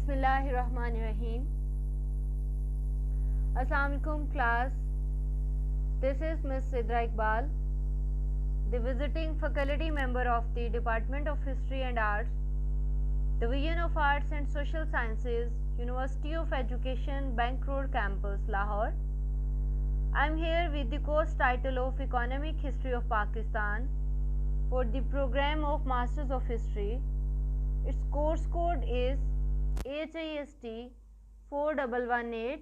Bismillahirrahmanirrahim. Assalamu alaikum class. This is Ms. Sidra Iqbal, the visiting faculty member of the Department of History and Arts, Division of Arts and Social Sciences, University of Education, Bank Road Campus, Lahore. I am here with the course title of Economic History of Pakistan for the program of Masters of History. Its course code is HIST 4118.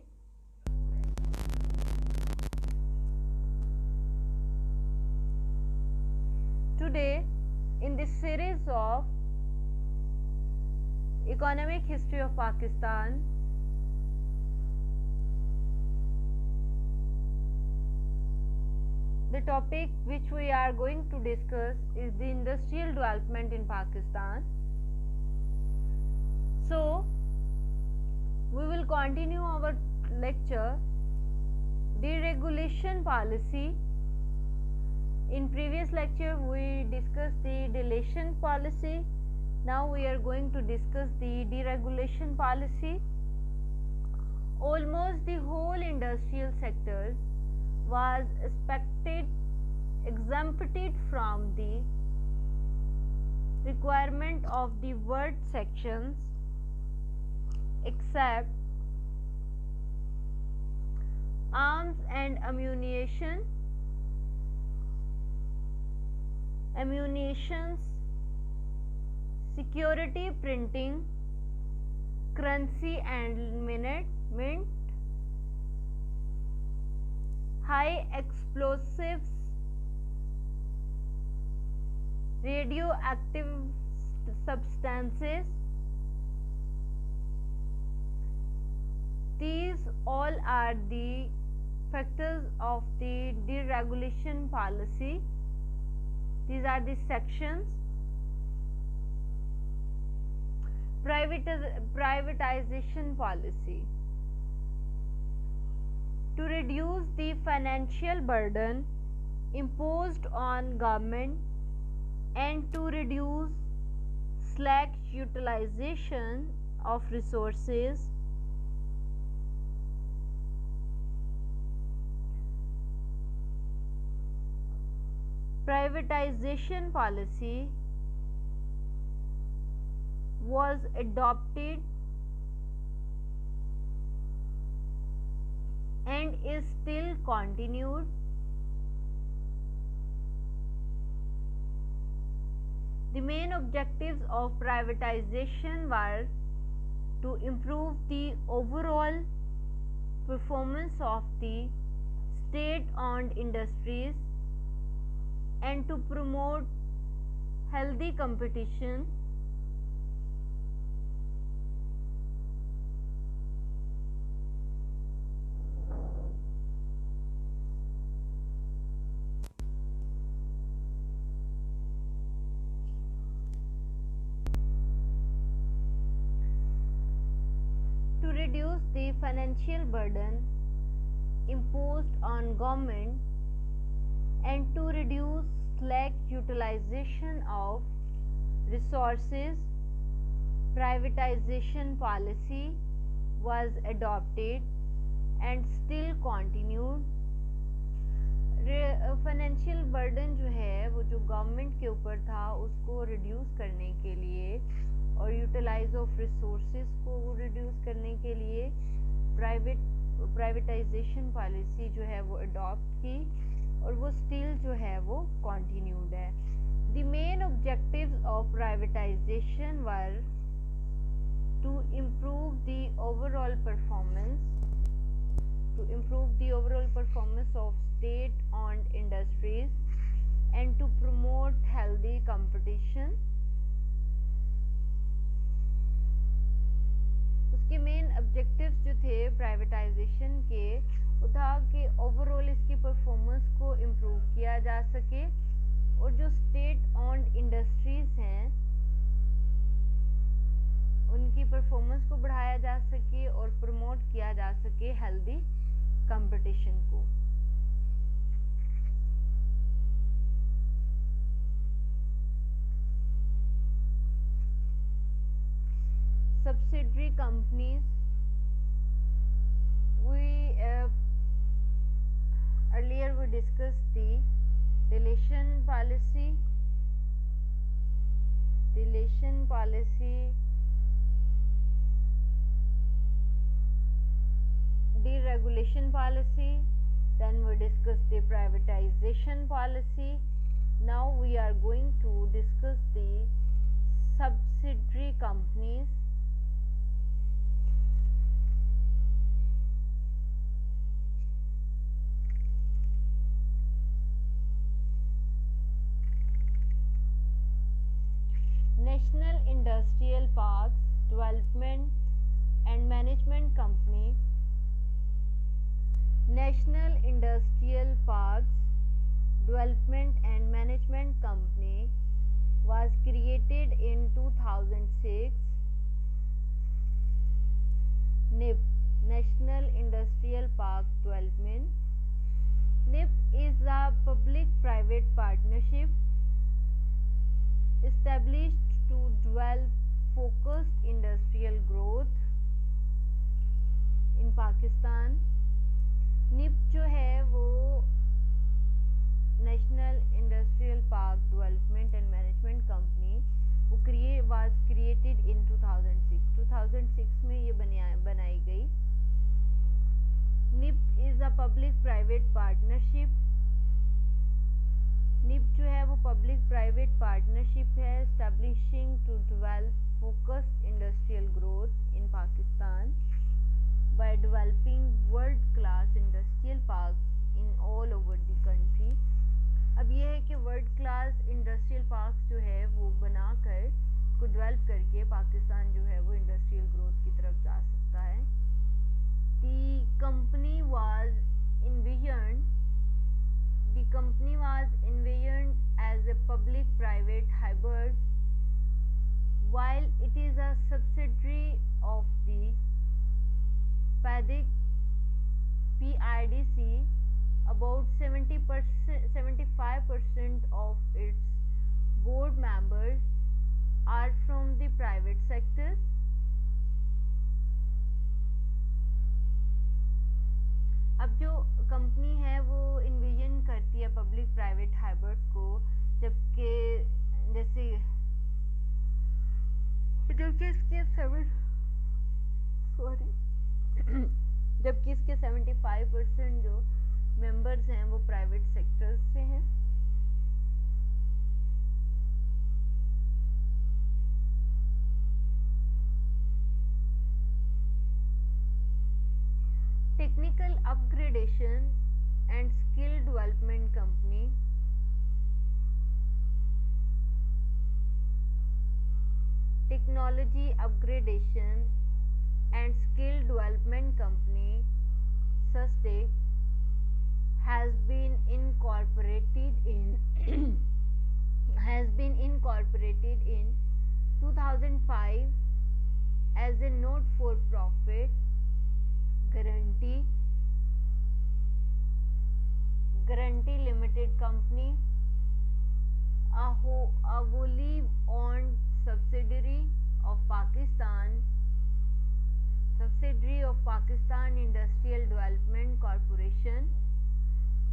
Today, in this series of Economic History of Pakistan, the topic which we are going to discuss is the industrial development in Pakistan. So, we will continue our lecture, deregulation policy. In previous lecture, we discussed the deletion policy. Now we are going to discuss the deregulation policy. Almost the whole industrial sector was exempted from the requirement of the word sections, except arms and ammunitions, security printing, currency and mint, high explosives, radioactive substances. These all are the factors of the deregulation policy. These are the sections. Privatization policy. To reduce the financial burden imposed on government and to reduce slack utilization of resources, privatization policy was adopted and is still continued. The main objectives of privatization were to improve the overall performance of the state-owned industries and to promote healthy competition. To reduce the financial burden imposed on government and to reduce slack utilization of resources, privatization policy was adopted and still continued. Financial burden जो है वो जो government के ऊपर था उसको reduce करने के लिए और यूटिलाइज ऑफ रिसोर्सेज को रिड्यूस करने के लिए प्राइवेटाइजेशन पॉलिसी जो है वो अडॉप्ट की और वो स्टिल जो है वो कंटिन्यूड है. The main objectives of privatisation were to improve the overall performance of state-owned industries and to promote healthy competition. उसके मेन ऑब्जेक्टिव्स जो थे प्राइवेटाइजेशन के वो था कि ओवरऑल इसकी परफॉर्मेंस को इम्प्रूव किया जा सके और जो स्टेट-ओन्ड इंडस्ट्रीज हैं उनकी परफॉर्मेंस को बढ़ाया जा सके और प्रमोट किया जा सके हेल्दी कंपटीशन को. subsidiary companies. We earlier we discussed the relation policy, deregulation policy, then we discussed the privatization policy. Now we are going to discuss the subsidiary companies. National Industrial Parks Development and Management Company. National Industrial Parks Development and Management Company was created in 2006. NIP, National Industrial Park Development. NIP is a public-private partnership established to develop focused industrial growth in Pakistan. NIP जो है वो national industrial park development and management company वो was created in 2006. 2006 में ये बनाई गई. NIP is a public-private partnership. NIP जो है वो public-private partnership है establishing to develop focused industrial growth in Pakistan by developing world-class industrial parks in all over the country. अब ये है कि वर्ल्ड क्लास इंडस्ट्रियल पार्क्स जो है वो बनाकर को डेवलप करके पाकिस्तान जो है वो इंडस्ट्रियल ग्रोथ की तरफ जा सकता है. The company was envisioned as a public-private hybrid. While it is a subsidiary of the PIDC, about 75% of its board members are from the private sector. अब जो कंपनी है वो इन्विजन करती है पब्लिक प्राइवेट हाइब्रिड को, जबकि इसके 75% जो मेंबर्स हैं वो प्राइवेट सेक्टर से हैं. Technical Upgradation and Skill Development Company. Technology Upgradation and Skill Development Company SUSTEC has been incorporated in 2005 as a not-for-profit guarantee limited company, a wholly owned subsidiary of Pakistan Industrial Development Corporation.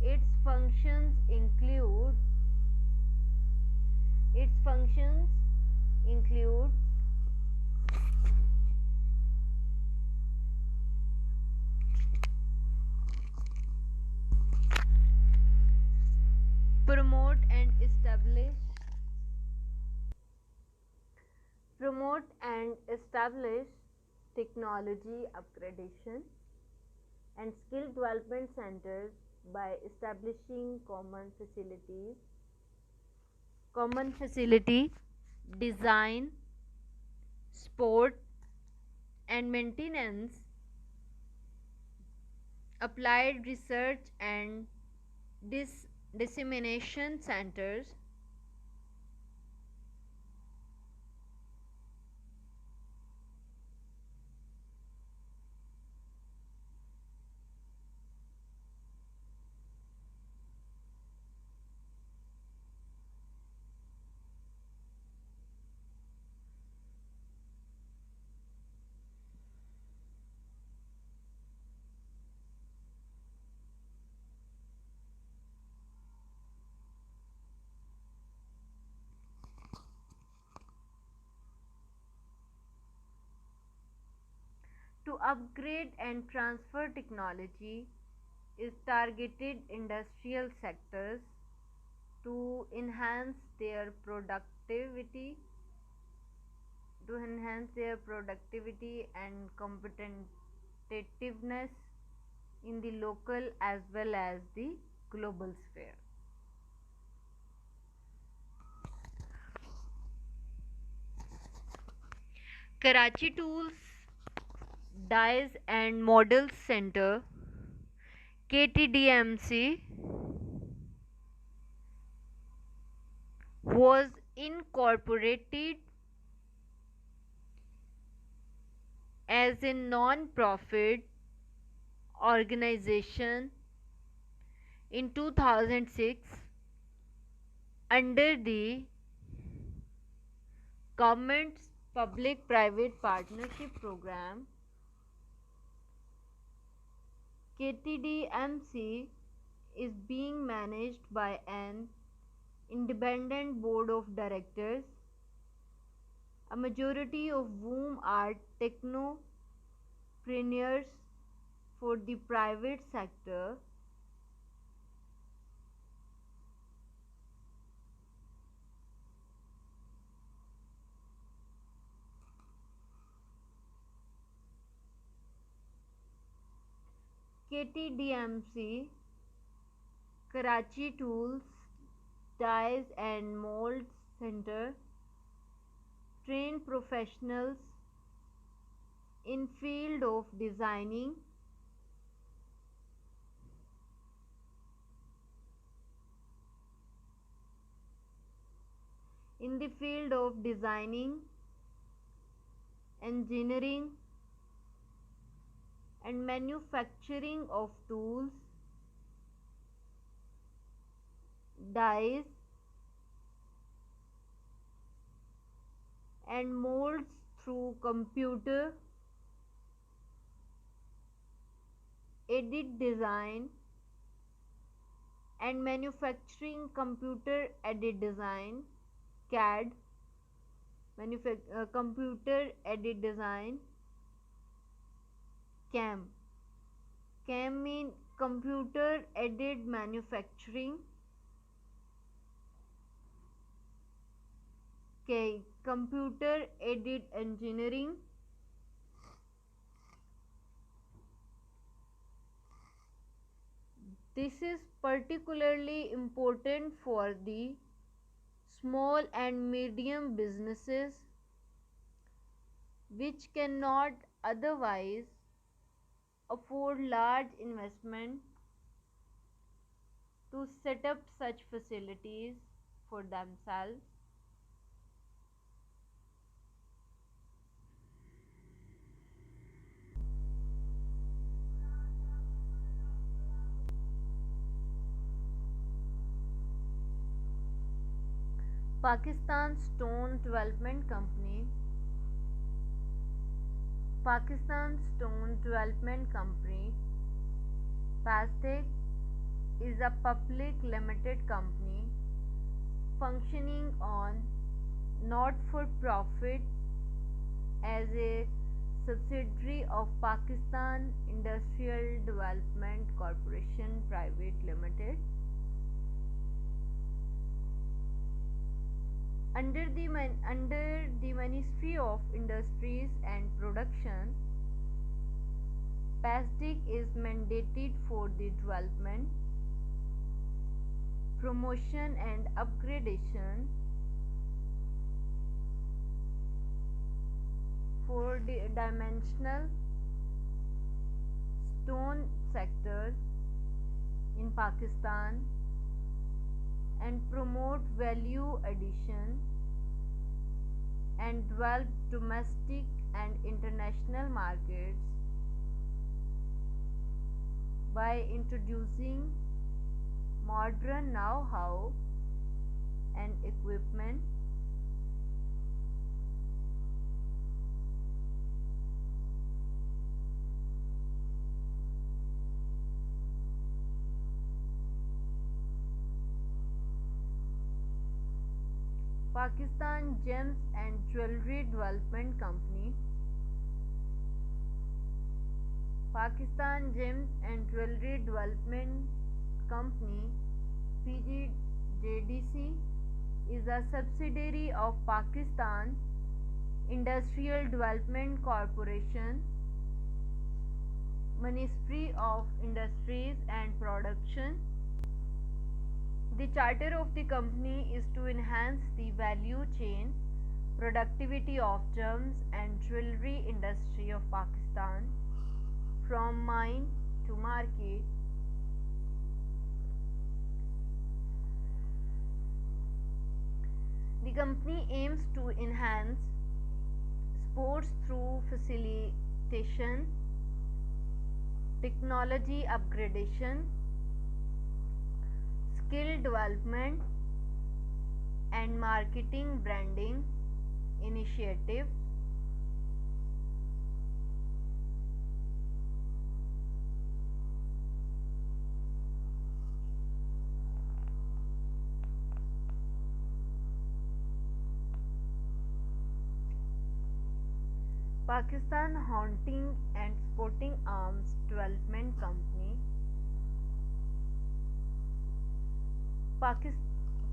Its functions include promote and establish technology upgradation and skill development centers by establishing common facility, design, support and maintenance, applied research and dissemination centers, upgrade and transfer technology is targeted industrial sectors to enhance their productivity and competitiveness in the local as well as the global sphere. Karachi Tools Dies and Models Center KTDMC was incorporated as a non-profit organization in 2006 under the government's public-private partnership program. KTDMC is being managed by an independent board of directors, a majority of whom are technopreneurs for the private sector. KTDMC Karachi Tools Dies and Molds Center train professionals in field of designing, engineering and manufacturing of tools, dies and molds through computer aided design and manufacturing computer aided design CAD, computer aided design CAM. CAM mean computer aided manufacturing, computer aided engineering, this is particularly important for the small and medium businesses which cannot otherwise afford large investment to set up such facilities for themselves. Pakistan Stone Development Company PASTEC is a public limited company functioning on not-for-profit as a subsidiary of Pakistan Industrial Development Corporation Private Limited. Under the Ministry of Industries and Production, PASTEC is mandated for the development, promotion and upgradation for the dimensional stone sector in Pakistan and promote value addition and develop domestic and international markets by introducing modern know-how and equipment, Pakistan Gems and Jewelry Development Company Pakistan Gems and Jewelry Development Company (PGJDC) is a subsidiary of Pakistan Industrial Development Corporation, Ministry of Industries and Production. The charter of the company is to enhance the value chain productivity of gems and jewelry industry of Pakistan from mine to market. The company aims to enhance sports through facilitation, technology upgradation, skill development, and marketing branding initiatives. Pakistan Hunting and Sporting Arms Development Company.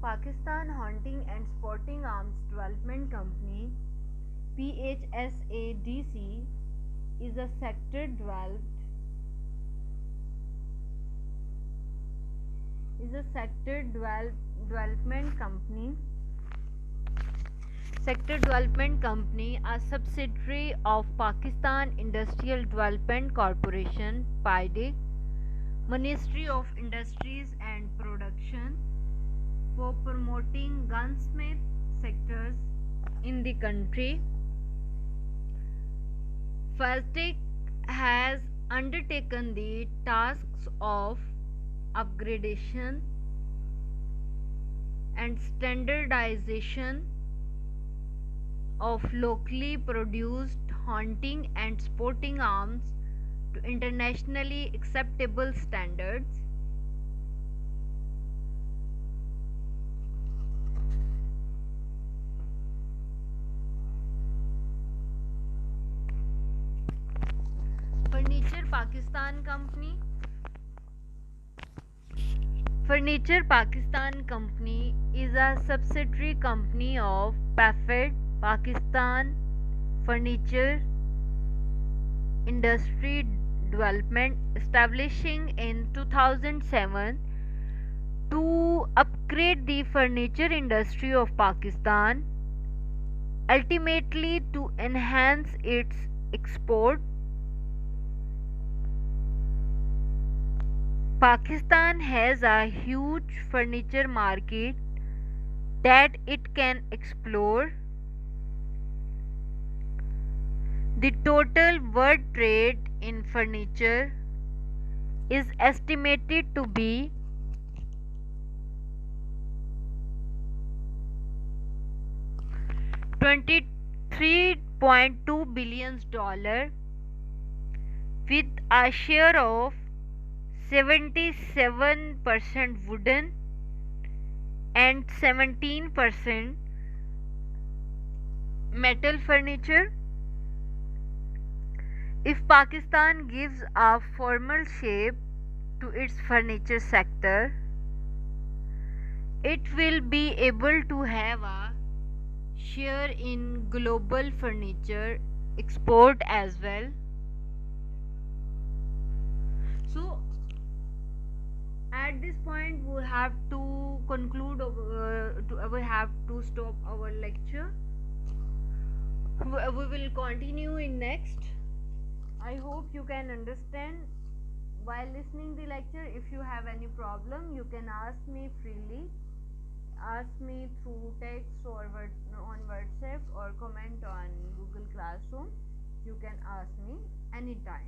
Pakistan Hunting and Sporting Arms Development Company (PHSADC) is a sector development company, a subsidiary of Pakistan Industrial Development Corporation (PIDC), Ministry of Industries and Production, for promoting gunsmith sectors in the country. FASTEC has undertaken the tasks of upgradation and standardization of locally produced hunting and sporting arms to internationally acceptable standards. Furniture Pakistan Company. Furniture Pakistan Company is a subsidiary company of PAFED, Pakistan Furniture Industry Development, establishing in 2007 to upgrade the furniture industry of Pakistan, ultimately to enhance its export. Pakistan has a huge furniture market that it can explore. The total world trade in furniture is estimated to be $23.2 billion, with a share of 77% wooden and 17% metal furniture. If Pakistan gives a formal shape to its furniture sector, it will be able to have a share in global furniture export as well. So at this point we have to conclude, we have to stop our lecture. We will continue in next. I hope you can understand while listening the lecture. If you have any problem, you can ask me freely. Ask me through text or on WhatsApp or comment on Google Classroom. You can ask me anytime.